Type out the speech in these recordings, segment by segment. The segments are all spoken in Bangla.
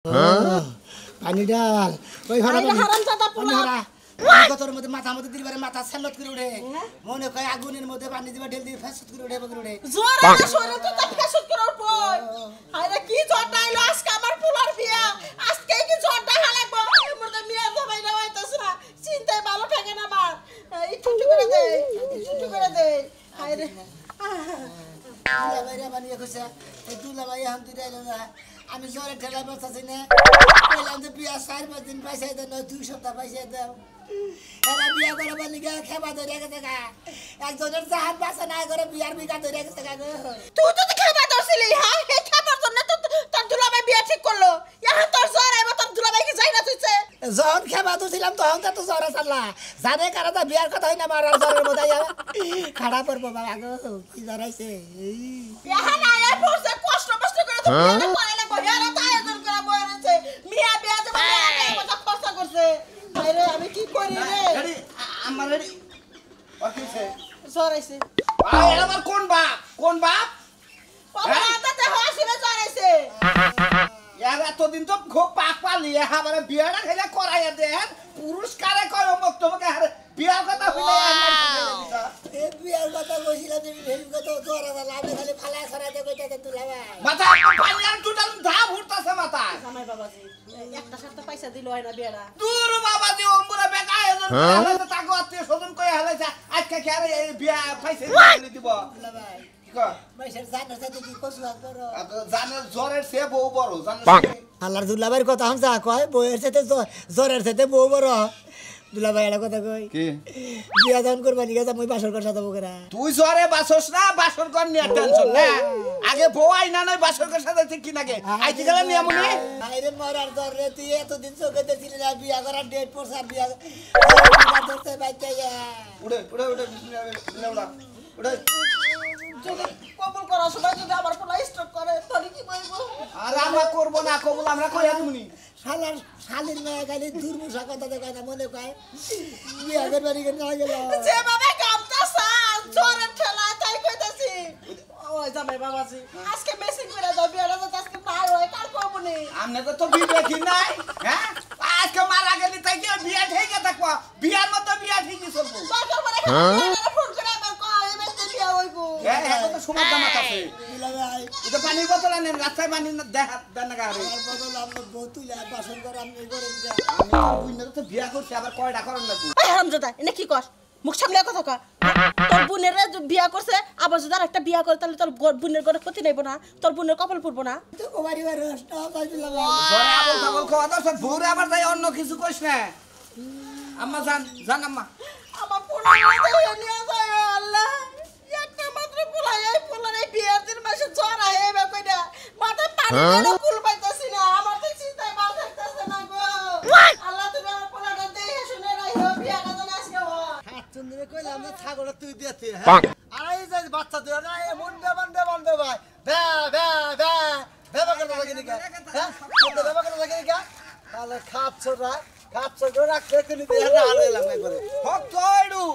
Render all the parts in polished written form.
পানি ডাল ওই ঘরে হারামজাদা পোলা গতর মধ্যে মাথা মধ্যে দিলবারে মাথা সালত করে উঠে মনে কয় আগুনের মধ্যে পানি দিবা ঢেল দিয়ে ফেসত করে উঠে বগরে উঠে জোরে না সরে তো তা ফেসত করে উঠবো আরে কি জোরটা আইলো আজকে আমার পোলার বিয়া আজকে কি জোরটা হালাকবো এর মধ্যে মিয়া জমাই না হইতাছ না চিন্তায় ভালো থাকে না মা এই ছুটি করে দে আরে দুলাভাই রে বানিয়ে কইছে এই দুলাভাই হাম দিতে আইলো না আমি জোরে ঠেলা বসাছি না কইলাম যে বিয়া 4-5 দিন পয়সা দেন 2 সপ্তাহ পয়সা দাও এরা বিয়া করে বলি গা খেবা ধরে গেছে গা একজনের জাহাজ বাসা না করে বিয়ার বিকা ধরে গেছে গা তুই তো খেবা দছিলি হ্যাঁ হে খাবার জন্য তো তোর দুলাভাই বিয়া ঠিক করলো এখন তোর জ্বর আইবো তোর দুলাভাই কি যাই না তুইছে যখন খেবা ধরছিলাম তখন তো জ্বর চাল্লা জানে কারা তো বিয়ার কথা হই না মারার জ্বরের মধ্যে খাড়া পড়বো বাবা গো কি জ্বর আইছে এখন আয়া পড়ছে কষ্ট করে তো বিয়া করে না কই আর তো আয়োজন করে বই রয়েছে মিয়া বিয়া যে কত খরচ করছে আরে আমি কি করি রে আমার রেডি ওকেছে জ্বর আইছে ভাই এটা আমার কোন বাপ বাবা তাতে হাসিলে জ্বর আইছে यार এতদিন তো খুব পাক পালি আমারে বিয়াটা খেলা করাইয়া দেন পুরস্কারে কয় অমক তোমাকে আরে বিয়ার কথা হইলে এ বিয়ার কথা কইছিলাম তুমি ভেল কথা জ্বর আলা আমি খালি ফালা ছড়াতে কইতাতে তুলাবা মাথা পানিয়ার টোটাল ধা ভুরতাছে মাথা জামাই বাবাজি একটা সাথে পয়সা দিল হয় না বিয়ারা দূর বাবা দি ওমরা বেকা এজন হলাতে তাকো আত্মীয় স্বজন কই হলাইছে আজকে কি আরে বিয়া পয়সা দিলি দিব তুলাবা কি কয় মাইশের জানার সাথে কি কসু করো জানের জ্বরের সে বউ বড় জানের আল্লাহর দুলাভাইয়ের কথা হন যা কয় বউয়ের সাথে জ্বরের সাথে বউ বড় দুলাভাই এটা কথা কই কি বিয়া দান করবানি গেছে মই বাসর কর সাথে বকরা তুই জ্বরে বাসস না বাসর কর নিয়ে টেনশন না আগে বউ আইনা নয় বাসর কর সাথে ঠিক কি নাকি আইতে গেলে নিয়মনি আইরে মরার জ্বর রে তুই এতদিন চোখে দেখছিলি না বিয়া করার ডেট পড়ছে আর বিয়া ধরতে বাইতে উড়ে বিসমিল্লাহ উড়ে যদি কবুল করা সবাই যদি আমার পোলা স্ট্রোক করে তাহলে কি বলবো আর আমরা করব না কবুল আমরা কইয়া দিমুনি শালার শালির মেয়ে খালি দুর্মুষা কথা দেখায় না মনে কয় বিয়া করবানি কেন না গেল যেভাবে কামতাছ জ্বরের ঠেলা তাই কইতাছি ওই জামাই বাবাজি আজকে মেসিং করে দাও বিয়াটা তো আজকে নাই হয় কার কবনি আমনে তো বিয়ে কি নাই হ্যাঁ আজকে মারা গেলি তাই কি বিয়া ঠিকই থাকবো বিয়ার মতো বিয়া ঠিকই চলবো দরকার পড়ে ফোন করে আবার কয় মেসে বিয়া হইবো হ্যাঁ তো সময় জামাত আছে দুলাভাই এটা পানির বোতল আনেন রাস্তায় পানি দেখা দেন না গারে আর বদল আমরা বতুলা বাসন করে আমি করেন যা আমি বুইনা তো বিয়া করছি আবার কয়টা করেন লাগবো এই হারামজাদা এনে কি কর মুখ সামলে কথা কর তোর বোনের বিয়া করছে আবার যদি আরেকটা বিয়া করে তাহলে তোর বোনের ঘরে ক্ষতি নেব না তোর বোনের কপাল পড়বো না তো কুমারী বাড়ি রষ্ট পাইছিলাম জরে আবল তাবল খাওয়া দাও সব ভোরে আবার তাই অন্য কিছু কইস না আম্মা জান আম্মা আমার পোলা নিয়ে যায় আল্লাহ একটা মাত্র পোলা এই পোলার এই বিয়ার দিন মাসে জ্বর আহে এবার কইনা মাথা পানি দিয়ে কুল পাইতাছি না আমার তো চিন্তায় ভাল থাকতেছে না গো আল্লাহ তুমি আমার পোলাটা দেখে শুনে রাখো বিয়াটা যেন আজকে হয় হাত চুন্দিরে কইলাম যে ছাগল তুই দিয়েছি হ্যাঁ আর এই যে বাচ্চা তুই না এমন দেবান দে ভাই বে বেবা করে লাগে নিকা হ্যাঁ তো বেবা করে লাগে নিকা তাহলে খাচ্ছ করে রাখতে কিনি দিয়ে হালে এলাম একবারে হক তোড়ু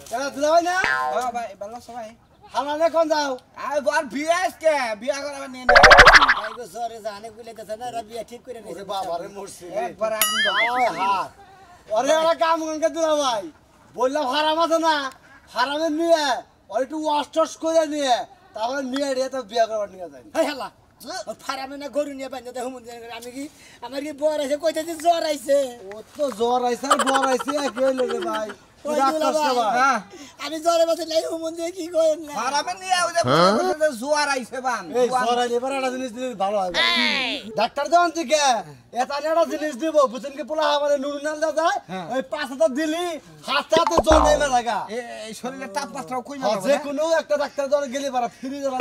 কেন দুলাভাই না হ্যাঁ ভাই ভালো সবাই হালানে কোন যাও আই বার বিয়া আজকে বিয়া করাবার নিয়ে ভাই গো সরে জানে কইলেতেছ না বিয়া ঠিক করে নিছে বাবারে মরছি একবার আগুন ওই হাত ওরে ওরা কাম করে দুলাভাই বললাম হারাম আছে না হারামে নিয়ে ওই একটু ওয়াশ করে নিয়ে তাহলে নিয়ে রে তো বিয়া করবার নিয়ে যায় হ্যাঁ হেলা ফারামে না গরু নিয়ে বান্ধে দেখো আমি কি আমার কি বর আছে কইতেছি জ্বর আইছে ও তো জ্বর আইছে আর বর আইছে একই লগে ভাই ওই দুলাভাই, আমি জ্বরে বসে লাই হুমন দিয়ে কি করেন না হারামে নিয়ে ওই যে জোয়ার আইছে বান এই জ্বর আইলে এবার একটা জিনিস দিলে ভালো হবে ডাক্তার দেন থেকে এটা একটা জিনিস দিব বুঝেন কি পোলা আমাদের নুরুনাল দাদা ওই 5,000 দিলি হাতে জ্বর নেমে লাগা এই শরীরের তাপমাত্রা কই আর যাবে যে কোনো একটা ডাক্তার জ্বর গেলে পারা ফ্রি জ্বর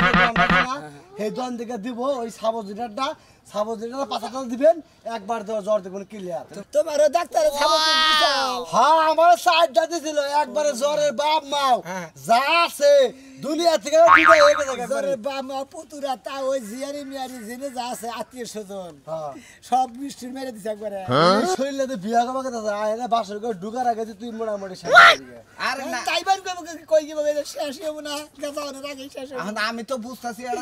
না সেই জন থেকে দিব ওই সাবজিটারটা 5,000 দিবেন একবার জ্বর দেখুন ক্লিয়ার তোমারও ডাক্তার ছাবো হ্যাঁ আমার সাইডটা দিছিল একবারে জ্বরের বাপ মাও যা আছে দুনিয়া থেকে বিদায় হয়ে গেছে জরে একবারে। বামা পুতুরা তা ওই জিয়ারি মিয়ারি জেনে যা আছে আত্মীয় স্বজন হ্যাঁ। সব মিষ্টি মেরে দিছে একবারে শরীরে তো বিয়া করবা কথা আয় না বাসর করে ঢুকার আগে তুই মোটামুটি শেষ করে দিবি। আরে না তাইবার কই কি ভাবে শেষ হবো না গাজাওয়ানোর আগে শেষ হবো এখন আমি তো বুঝতাছি এটা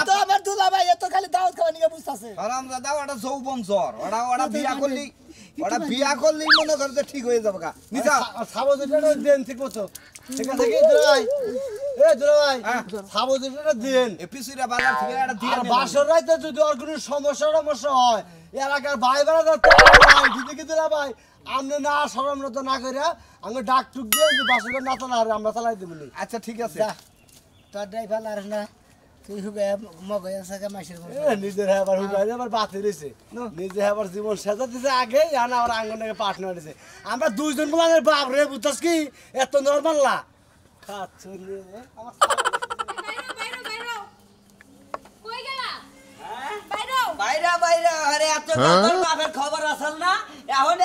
তো আমার দুলা ভাই এত খালি দাওয়াত খাওয়া নিয়ে বুঝতাছে হারামজাদা ওটা যৌবন জ্বর ওটা বিয়া করলি মনে করে যে ঠিক হয়ে যাবে গা নিছা সাবো যেটা দেন ঠিক মতো ঠিক আছে কি দুলাই এ দুলাই হ্যাঁ। সাবো যেটা দেন এপিসিরা বাজার থেকে এটা দিয়ে আর নিলাম। বাসর রাইতে যদি ওর কোনো সমস্যা হয় এলাকার ভাই বেড়া দিদি কি দিলা ভাই আমরা না সরম তো না করিয়া আমি ডাক টুক দিয়ে যে বাসর না চালা আর আমরা চালাই দেবো নি। আচ্ছা ঠিক আছে যা তোর ড্রাইভার আর না তুই হুবে মগয় আছে মাসের নিজের আবার হুকাই আবার বাতি দিছে নিজে আবার জীবন সাজা দিছে আগে আনা আর আঙ্গনকে পার্টনার দিছে আমরা দুইজন বলার বাপ রে বুঝছস কি এত নরমাল না খাচ্ছ আমার কই গেলা বাইরো বাইরা বাইরা আরে এত তোর বাপের খবর আসল না এখন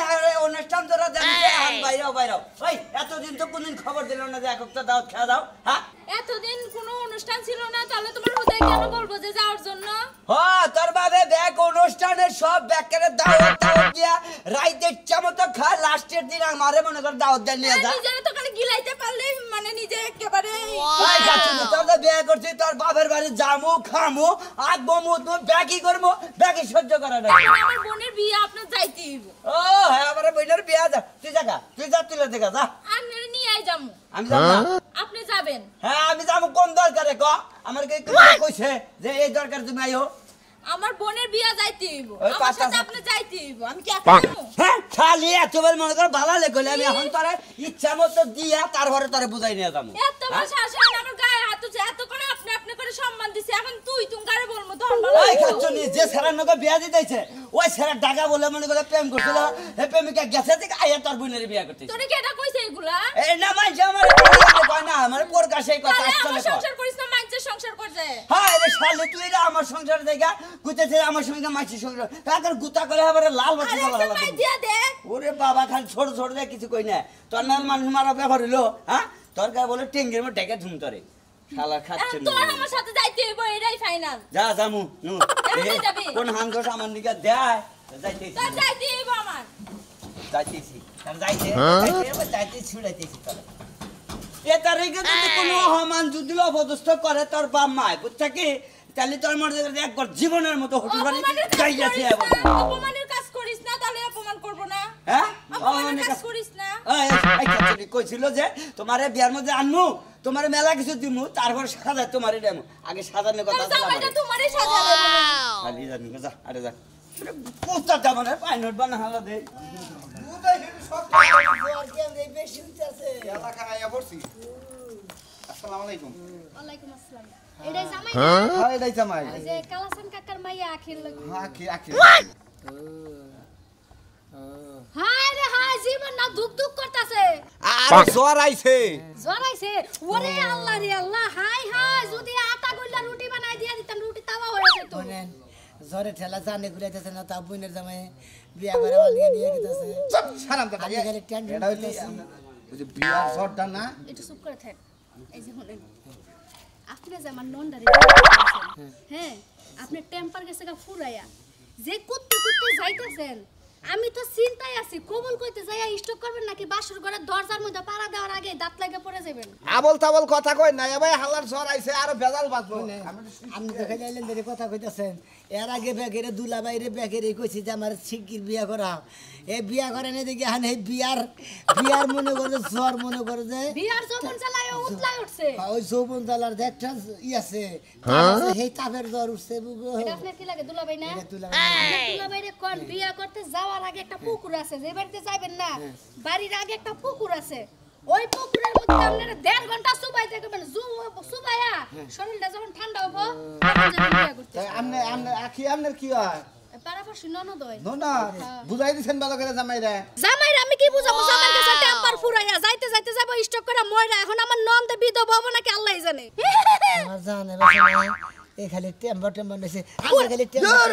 অনুষ্ঠান তোরা জানিস এখন বাইরাও বাইরাও ওই এতদিন তো কোনদিন খবর দিল না যে এক একটা দাওয়াত খাওয়া দাও হ্যাঁ এতদিন কোনো অনুষ্ঠান ছিল না তাহলে তোমার হুদাই কেন বলবো যে যাওয়ার জন্য হ্যাঁ তোর বাপে ব্যাগ অনুষ্ঠানের সব ব্যাগের দাওয়াত দিয়া রাইতে ইচ্ছা মতো খা লাস্টের দিন আমারে মনে কর দাওয়াত দিয়ে নিয়ে যা নিজেরা তো খালি গিলাইতে পারলে মানে নিজে একেবারে ওই যাচ্ছি না, তোর তো বিয়ে করছি তোর বাপের বাড়ি যামু খামু আঁকবো মুতবো ব্যাগই করবো ব্যাগই সহ্য করা না আমার বোনের বিয়ে আপনার যাইতে হইব ও হ্যাঁ আমার বইনের বিয়া যা তুই যা তুই যা তুলে দেখা যা আপনারা নিয়ে আই যামু আমি যাব না আপনি যাবেন হ্যাঁ আমি যাবো কোন দরকারে ক আমার কে কইছে যে এই দরকার তুমি আইও আমার বোনের বিয়ে যাইতে হইব ওই আমার পাতা- সাথে আপনি যাইতে হইব আমি কি একা যাবো হ্যাঁ খালি এতবার মনে কর ভালো লেগলে আমি এখন তোরে ইচ্ছা মতো দিয়া তারপরে তোরে বুঝাই নিয়ে যাবো এত বড় শাসন আমার গায়ে হাত তুলছে এত করে আপনি করে সম্মান দিছে এখন তুই গারে বলবো ধন ভালো ওই খাচ্ছনি যে সেরার নকে বিয়া দিতেছে ওই সেরা টাকা বলে মনে করে প্রেম করছিল হে প্রেমিকা গেছে থেকে আইয়া তোর বোনের বিয়া করতেছে তোরে কি এটা কইছে এগুলা এই না মাইছে আমার কয় না আমার প্রকাশে কথা তাহলে আসলে আমার কয় সংসার করিস না মাইন্সের সংসার করছে হ্যাঁ রে শালে তুই এটা আমার সংসার দেখা গুতেছে আমার সঙ্গে মাছি সংসার কাকার গুতা করে আবার লাল বাতি আরে জ্বালা একটা হালা মাই দিয়া দে ওরে বাবা খালি ছোট ছোট দেখ কিছু কই না তোর নাল মানুষ মারা ব্যাপার হইলো হ্যাঁ তরকার বলে টেঙ্গের মধ্যে ডেকে ধুম তরে শালা খাচ্ছে এখন তোর আমার সাথে যাইতে হইব এটাই ফাইনাল যা জামু নু এখনই যাবি? কোন হাঙ্গস আমার দিকে দেয় যাইতেছি তোর যাইতে হইব আমার যাইতেছি তার যাইতে ছুড়াইতেছি তোর এ তারিখে যদি কোনো অহমান যদি অপদস্থ করে তোর বাপ মায় বুঝছা কি তাহলে তোর মধ্যে একবার জীবনের মতো হোটেল বাড়ি যাই যাচ্ছে অপমানের কাজ করিস না তাহলে অপমান করব না হ্যাঁ অপমানের কাজ করিস না কইছিল যে তোমারে বিয়ার মধ্যে আনমু তোমার মেলা কিছু দিমু তারপর সাজা তোমারে দেমু আগে সাজানোর কথা তাহলে জামাইটা তোমারই সাজাবে খালি জানি যা আরে যা পোস্টার দাও না পাই নোট বানা হালা দে বেশি আছে এলাকা আইয়া পড়ছি আসসালামু আলাইকুম ওয়ালাইকুম আসসালাম এটাই জামাই হ্যাঁ এটাই জামাই ওই যে কালাসান কাকার মাইয়া আখির লাগি আখি আখি হায় রে হায় জীবন না দুক দুক করতেছে আর জ্বর আইছে জরাইছে ওরে আল্লাহ রে আল্লাহ হায় হায় যদি আটা গইলা রুটি বানাই দিয়া দিতাম রুটি তাওয়া হয়ে যেত বলেন জ্বরে ঠেলা জানে ঘুরাইতেছে না তা বোনের জামাই বিয়া করে বানিয়ে নিয়ে গেছে সারাম দাদা আমি খালি টেনশন এটা হইলো ওই যে বিয়ার জ্বরটা না একটু চুপ করে থাক এই যে শুনেন আপনি যে আমার নন্ডারে হ্যাঁ আপনি টেম্পার গেছে গা ফুরাইয়া যে কুত্তে কুত্তে যাইতেছেন আমি তো চিন্তায় আছি কবল কইতে যাইয়া স্টক করবেন নাকি বাসর ঘরের দরজার মধ্যে পাড়া দেওয়ার আগে দাঁত লাগে পড়ে যাবেন আবল তাবল কথা কই না ভাই হালার জ্বর আইছে আর ভেজাল বাঁচবো আপনি তো খালি আইলেন ধরে কথা কইতেছেন এর আগে ব্যাগেরে দুলা বাইরে ব্যাগেরে কইছি যে আমার শিগগির বিয়া করা এই বিয়া করে না দেখি হান এই বিয়ার মনে করে জ্বর মনে করে যে বিয়ার যখন চালায় উতলাই উঠছে ওই যৌবন জালার যে একটা ই আছে সেই তাপের জ্বর উঠছে বুগো এটা আপনার কি লাগে দুলাভাই না এটা তুলা দুলাভাইরে কোন বিয়া করতে যাওয়ার আগে একটা পুকুর আছে যে বাড়িতে যাবেন না বাড়ির আগে একটা পুকুর আছে ওই পুকুরের মধ্যে আপনারা 1.5 ঘন্টা সুবাইতে গেবেন সুবাইয়া শরীরটা যখন ঠান্ডা হবো তখন যাবেন বিয়া করতে আমনে আমনে আখি আমনের কি হয় পারাপারছি ননদ হয় না বুঝাই দিছেন ভালো করে জামাই রে জামাইর আমি কি বুঝাবো জামাইর কাছে টেম্পার ফুরাইয়া যাইতে যাইতে যাবো স্টক করে ময়রা এখন আমার নন্দে বিধবা হবো নাকি আল্লাহই জানে আমার জানে বাসা এই খালি টেম্বার টেম্বার নেছে আমরা খালি টেম্বার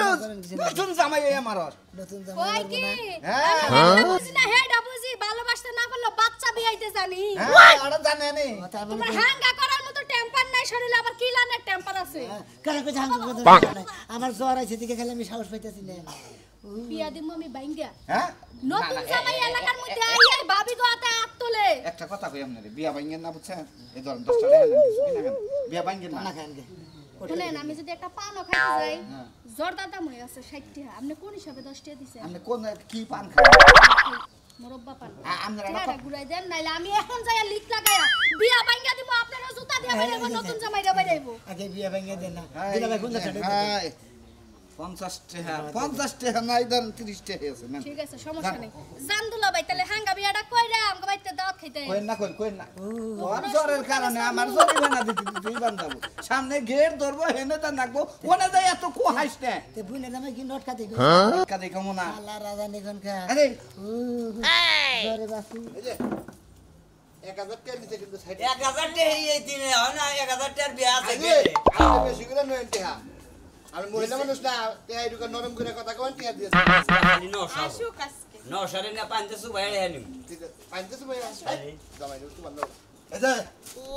নতুন জামাই এই আমার নতুন কই কি হ্যাঁ। আমি বুঝি না হেডা বুঝি ভালোবাসতে না পারলো বাচ্চা বিয়াইতে জানি হ্যাঁ আরে জানে নি তোমার হাঙ্গা করার মতো টেম্পার নাই শরীরে আবার কি লানের টেম্পার আছে কারে কই জাঙ্গ কথা আমার জ্বর আইছে দিকে খালি আমি সাহস পাইতাছি না বিয়া দিমু আমি বাইঙ্গা হ্যাঁ নতুন জামাই এলাকার মধ্যে আইয়ে ভাবি গো হাতে হাত তোলে একটা কথা কই আপনারে বিয়া ভাঙ্গেন না বুঝছেন এই ধরেন 10 টাকা দেন কিছু কিনা কেন বিয়া ভাঙ্গেন না না খান গে শুনেন আমি যদি একটা পানও খাইতে যাই জর্দার দাম হয়ে আছে 60 টাকা আপনি কোন হিসাবে 10 টাকা দিছেন আপনি কোন কি পান খান মোরব্বা পান আপনারা টাকা ঘুরাই দেন নাইলে আমি এখন যাইয়া লিক লাগায়া বিয়া বাইঙ্গা দিব আপনারা জুতা দিয়া বাইরাইবো নতুন জামাইরা বাইরাইবো আগে বিয়া ভাঙে দেন না দিলা ভাই কোন ছাড়ে 50 টাকা নাই দেন 30 টাকা আছে নেন ঠিক আছে সমস্যা নেই জানদুলা ভাই তাহলে হাঙ্গা বিয়াটা কইরা আমগো বাইতে দাওয়াত খাইতে কইন না ওর জ্বরের কারণে আমার জরিমানা দিতে দুই বান যাব সামনে গেট ধরবো হেনে তা নাকবো ওনে যাই এত কো হাসতে তে বুনের জামাই কি নট খাতে গো কাদে কমো না আল্লাহ রাজা নিগন খা আরে জরে বাসু 1000 টাকা দিতে কিন্তু 1000 টাকা এই দিনে হয় না 1000 টাকার বিয়া আছে আমি বেশি করে নয় টাকা আমি মহিলা মানুষ না টাকা এরকম নরম করে কথা কন টাকা দিয়ে খালি 900 আসুক আজকে 900 না 500 বাইরে আনি ঠিক আছে 500 ভাই জামাই একটু ভালো এই যে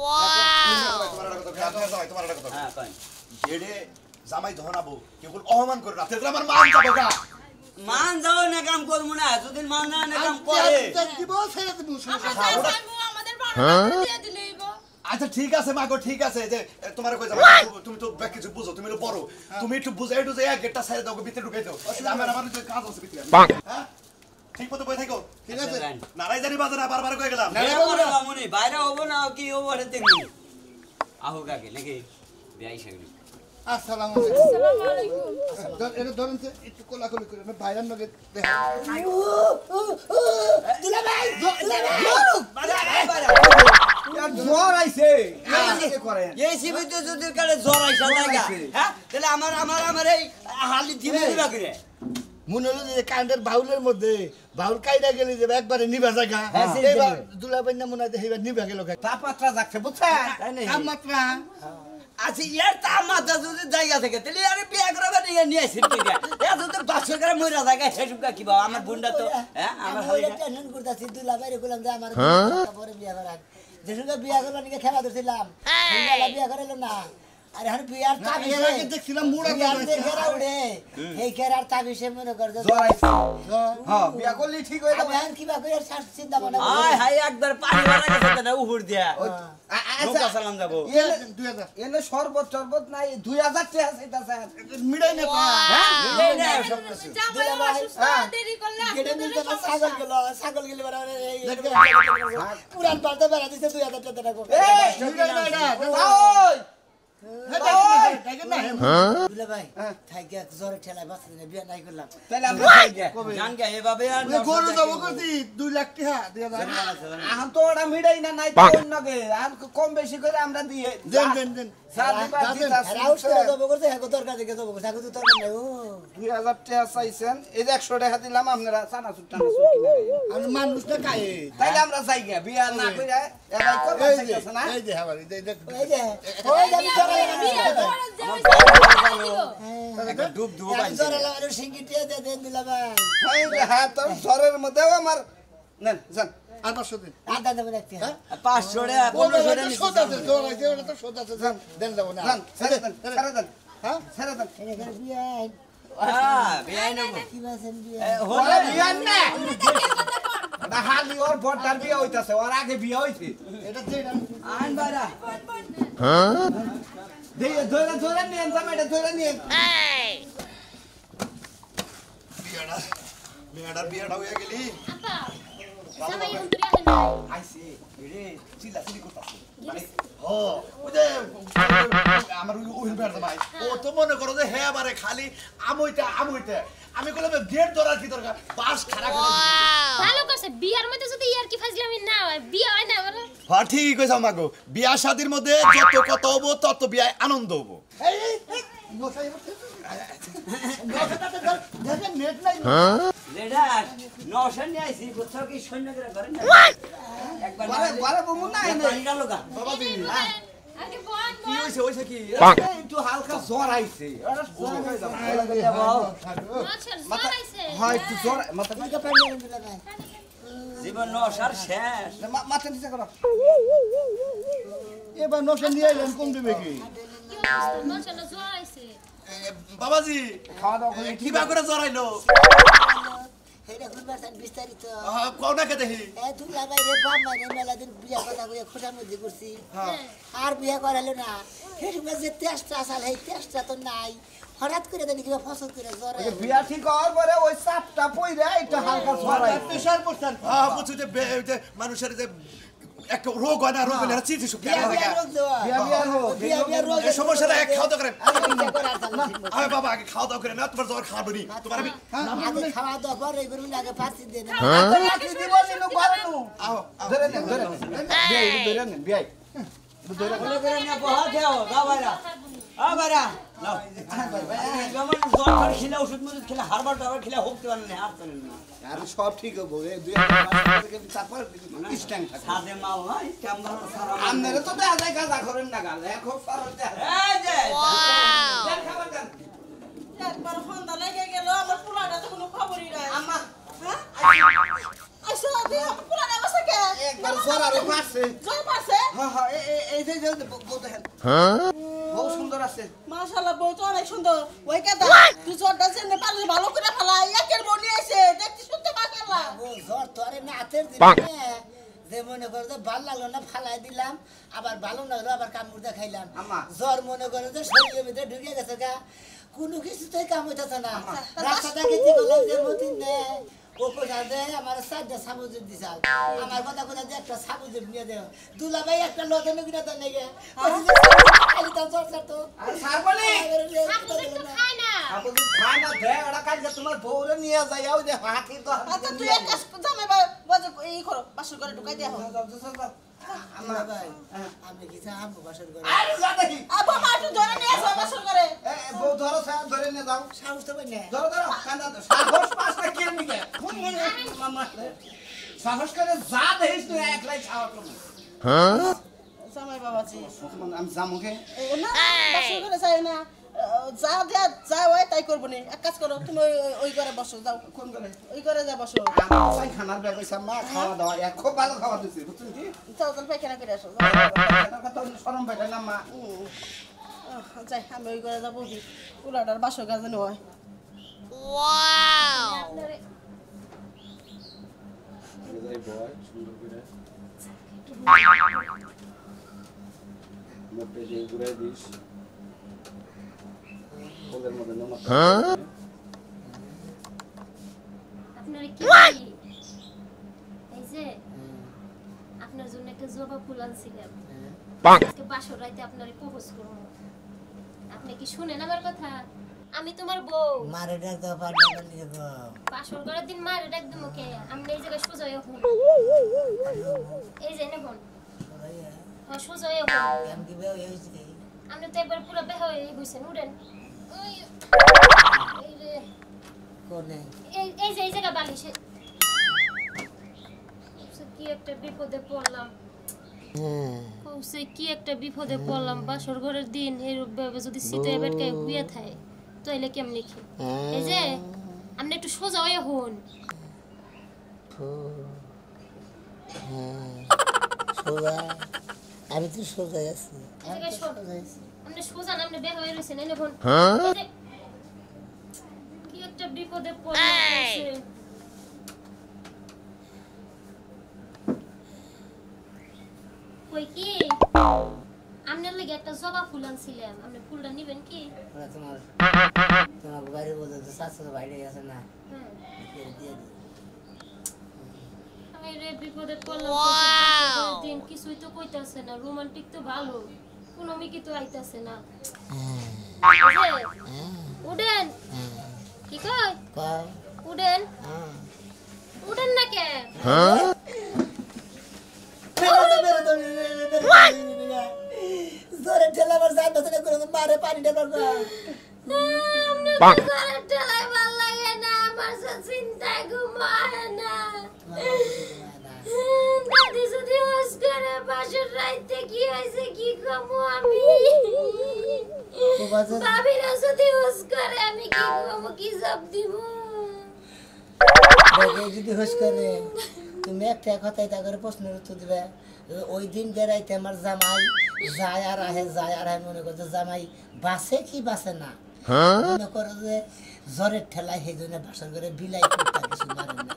ওয়াও তোমার একটা কথা হ্যাঁ কই জেডে জামাই ধরাবো কেবল অপমান করে রাতে আমার মান যাবো গা মান যাও না কাম করবো না যদি মান না কাম করে দিব ছেড়ে দিব আমাদের বাড়ি দিয়ে দিলেইব আচ্ছা ঠিক আছে মাগো ঠিক আছে যে তোমার কই যাবো তুমি তো ব্যাক কিছু বুঝো তুমি তো বড় তুমি একটু বুঝাই টুঝাই গেটটা সাইড দাও ভিতরে ঢুকাই দাও আমার যে কাজ আছে ভিতরে হ্যাঁ ঠিক মতো বই থাকো ঠিক আছে নারাই জানি বাজার বারবার কই গেলাম মামুনি বাইরে হবো না কি হবো রে দেখি আহো কাকে নাকি বিয়াই সাগরি আসসালামু আলাইকুম আসসালামু আলাইকুম এটা ধরুন একটু কোলাকুলি করে না ভাইরার লগে দেখা দিলা ভাই জ্বর আইছে কি করেন এই শিবিতে যদি কালে জ্বর আইসা লাগা হ্যাঁ তাহলে আমার এই হালি দিবে দিবা করে মনে হলো যে কারেন্টের বাউলের মধ্যে বাউল কাইডা গেলে যে একবারে নিভা জায়গা এবার দুলাভাই না মনে হয় এইবার নিভা গেল তাপমাত্রা যাচ্ছে বুঝছেন তাপমাত্রা আচ্ছা ইয়ার তাপমাত্রা যদি জায়গা থেকে তাহলে আরে বিয়া করাবে নিয়ে আসি এত তো 500 করে মইরা জায়গা হেসুকা কি বাবা আমার বোনটা তো হ্যাঁ আমার আমি ওইটা টেনশন করতেছি দুলা বাইরে কইলাম যে আমার পরে বিয়া করান যেসঙ্গে বিয়া করলো নাকি খেলা ধরছিলাম বিয়া করাইলো না আরে হার বিয়ার তাবিজ এর আগে দেখছিলাম মুড়া খেলা উড়ে এই খেলার তাবিজে মনে কর যে জ্বর আইছে হ্যাঁ বিয়া করলে ঠিক হয়ে যাবে আমি কিবা কইরা শ্বাস চিন্তা মনে আয় হাই একবার পানি মারা গেছে না উপর দিয়া নৌকা চালান যাবো এনে শরবত টরবত নাই 2000 টাকা চাইতাছে মিড়াই না এই না সব কিছু জামাই অসুস্থ দেরি করলে গেটে নিতে ছাগল গেলে বারে এই পুরান পাল্টা বেড়া দিছে 2000 টাকা করে দুলা ভাই থাকি এক জ্বরে ঠেলায় বাঁচতে না বিয়া নাই করলাম তাহলে আমরা যাই গে জান কে এভাবে আর গরু যাবো করছি 2 লাখ টাকা দিয়ে দাও এখন তো ওরা মিড়াই না নাই তো অন্যকে আর কম বেশি করে আমরা দিয়ে দেন জব করতে হ্যাঁ দরকার দেখে জব করতে হ্যাঁ তো দরকার নাই ও 2000 টাকা চাইছেন এই যে 100 টাকা দিলাম আপনারা চানা চুট্টা কিনা আমি মানুষ না খায় তাইলে আমরা যাই গে বিয়া না কইরা এরাই করতে চাইছে না এই যে হাওয়ার এই যে ওই যে ওই যে আমি জ্বরে একটা ডুব ডুব আমি জ্বরে লাগানো সিঙ্গিটিয়া দিয়ে দেন দিলা ভাই এই যে হ্যাঁ তোর শরীরের মধ্যেও আমার নেন যান আর 500 দিন আদা দেবেন একটা 500 টাকা 1500 টাকা সোজা আছে জ্বর আছে ওটা তো সোজা আছে দেন যাবো না যান ছেড়ে দেন হ্যাঁ ছেড়ে দেন এখানে বিয়া হ্যাঁ বিয়াই নেব কি বাসেন বিয়া ওরা বিয়া না না হালি ওর ভোটার বিয়া হইতাছে ওর আগে বিয়া হইছে এটা দেন আইন বাইরা ধরে ধরে নিয়েন জামাইটা ধরে নিয়েন বিয়াটা হয়ে গেলি আপা জামাই এখন তুই আসেন নাই আইছে রে চিল্লা চিল্লি করতাছে ও ওই যে আমার ওই বেড় ভাই ও তো মনে করো যে হ্যাঁ বারে খালি আমইটা আমি কইলাম গেট ধরার কি দরকার বাস খারাপ করে ভালো করছে বিয়ার মধ্যে যদি ইয়ার কি ফাজলামি না হয় বিয়া হয় না বলো হ্যাঁ ঠিকই কইছ মাগো বিয়া শাদির মধ্যে যত কত হবো তত বিয়ায় আনন্দ হবো লেডা 900 নিয়ে আইছি কোথাও কি সৈন্য করে ঘরে না একবার ঘরে বমু না এনে পানি ডালো গা বাবা দিন আগে বল কি হইছে কি একটু হালকা জ্বর আইছে ওরা জ্বর হয়ে যাবে হ্যাঁ একটু জ্বর মাথা জীবন নশার শেষ মাথা নিচে করো এবার নশা নিয়ে আইলেন কম দেবে কি বাবাজি খাওয়া দাওয়া করে কিবা করে জড়াইলো হেডা খুলবারছেন বিস্তারিত কও না কে দেখি দুলা বাইরে বাপ মাইরে মেলা দিন বিয়া কথা কইয়া খোঁজার মধ্যে করছি আর বিয়া করালো না হেডুকা যে তেষ্টা আসাল এই তেষ্টা তো নাই হঠাৎ করে দেন কিবা ফসল করে জ্বরে বিয়া ঠিক হওয়ার পরে ওই চাপটা পইরা একটু হালকা জ্বর আইছে প্রেসার পড়ছেন বুঝছো যে মানুষের যে একটা রোগ হয় না রোগ হলে চিঠি শুকিয়ে এই সমস্যাটা এক খাওয়া দাওয়া করেন আরে বাবা আগে খাওয়া দাওয়া করে না তোমার জ্বর খাবো নি তোমার আমি আগে খাওয়া দাওয়া পরে এগুলো আগে পাচ্ছি দেন দিব নিনু বারনু ধরে নেন ধরে নেন বিয়াই বলে করে না বহা দেও দাও বাইরা বাইরা নাও যেমন জ্বর খেলে ওষুধ মজুদ খেলে হারবার টাবার খেলে হোক তো না আর চলেন না আর সব ঠিক হবে এই দুই মাস থেকে তারপর স্ট্যান্ড থাকে সাদে মাল নাই কেমন সারা আপনারা তো দেখা যায় কাজা করেন না গাল এখন পারো এই যে দেন খাবার দেন একবার ফোনটা লেগে গেল আমার পোলাটা তো কোনো খবরই নাই আম্মা হ্যাঁ আইসো দিয়ে আমার পোলাটা বসে কে একবার জ্বর আরে পারছে জয় পারছে হ্যাঁ হ্যাঁ এই যে বউ দেখেন বউ সুন্দর আছে মাশাআল্লাহ বউ তো অনেক সুন্দর ওই কাদা তুই জ্বরটা জেনে পারলে ভালো করে ফেলা একের বউ নিয়ে এসে দেখতে শুনতে মাশাআল্লাহ জ্বর তো আরে না হাতের দিন যে মনে করে যে ভালো লাগলো না ফালাই দিলাম আবার ভালো লাগলো আবার কামড় খাইলাম আম্মা। জ্বর মনে করে যে শরীরের ভিতরে ঢুকে গেছে গা কোনো কিছুতেই কাম হইতেছে না রাস্তাটা কেটে গেলাম যে মতিন নেই ও কোথা দে আমার সাইডটা সাবুজের দিছাল আমার কথা কোথা দিয়ে একটা সাবুজের নিয়ে দেও দুলা ভাই একটা লোকে নিয়ে তো নেগে খালি তো জ্বর তো আর সারবলি খায় না আপু খায় না দে ওরা কাজ তোমার বউরে নিয়ে যায় ওই যে হাতি তো আচ্ছা তুই এক কাজ জামাই বাজে এই করো পাশের ঘরে ঢুকাই দেও আমরা ভাই আমি কি চাম বাসর করে আরে যা দেখি আব্বা মা একটু ধরে নিয়ে আসো পাশের ঘরে বউ ধরো স্যার ধরে নিয়ে যাও সাহস তো পাই না ধরো ধরো কান্দা তো সাহস পাসটা কে নিকে মামা সাহস করে যা দেখিস তুই একলাই খাওয়া করবি জামাই বাবাজি আমি যামুকে না পাশের ঘরে যাই না যা দেয়া যা হয় তাই করবো নি এক কাজ করো তুমি ওই ঘরে বসো যাও কোন করে ওই ঘরে যা বসো আমার খানার ব্যাগ হইছে মা খাওয়া দাওয়া খুব ভালো খাওয়া দিছি বুঝছেন কি যাও যাও পায়খানা করে আসো কথা শরম পাইলে না মা যাই আমি ওই ঘরে যাবো পুলাটার বাসর গাছ জানি হয় মোটে যে ঘুরে দিস ওদের মধ্যে না আপনার কি এই যে আপনার জন্য একটা জবা ফুল আনছিলাম আজকে বাসর রাইতে আপনারে প্রপোজ করব আপনি কি শুনেন আমার কথা আমি তোমার বউ মারে ডাক দাও পারবে না নিয়ে গো বাসর করার দিন মারে ডাক দিমু কে আমি এই জায়গায় সোজা হয়ে হন এই যে নেবন হ্যাঁ সোজা হয়ে হন কেন কি বেও হইছে আপনি তো একবার পুরো বেহ হয়ে গেছেন উড়েন ওই এই রে কোনে এই যে এই জায়গা বালিশে কি একটা বিপদে পড়লাম কৌসে কি একটা বিপদে পড়লাম বাসর ঘরের দিন এরূপ ভাবে যদি সিটে বেটকায় হুইয়া থাকে তাইলে কেমনে কি এই যে আপনি একটু সোজা হয়ে হন সোজা আমি তো সোজা আছি এই জায়গায় আপনি সোজা না আপনি বের হয়ে রইছেন এনে হন কি একটা বিপদে পড়লাম কৌসে কই কি আপনার লাগি একটা জবা ফুল আনছিলাম আপনি ফুলটা নেবেন কি তোমার তোমার বাড়ি বলতে তো শাশুড় বাইরে আছে না হ্যাঁ দিয়ে দিই আমি রে বিপদে পড়লাম দিন কিছুই তো কইতাছে না রোমান্টিক তো ভালো কোনো মিকি তো আইতাছে না উডেন কি কই কয় উডেন উডেন না কে জোরে ঠেলা মার যাই তো করে মারে পানি ঢেলা আমনে করে ঠেলাই ভাল লাগে না আমার সে চিন্তায় ঘুমায় না দাদি যদি অস্কারে বাসর রাইতে কি হয়েছে কি কমু আমি বাজে ভাবিরা যদি হুস করে আমি কি করব কি জব দিব দেখে যদি হোস করে তুমি একটা কথাই তা করে প্রশ্নের উত্তর দিবে ওই দিন বেড়াইতে আমার জামাই যায় আর আহে মনে করছে জামাই বাসে কি বাসে না মনে করো যে জ্বরের ঠেলায় সেই জন্য বাসর করে বিলাই করতে কিছু মারেন না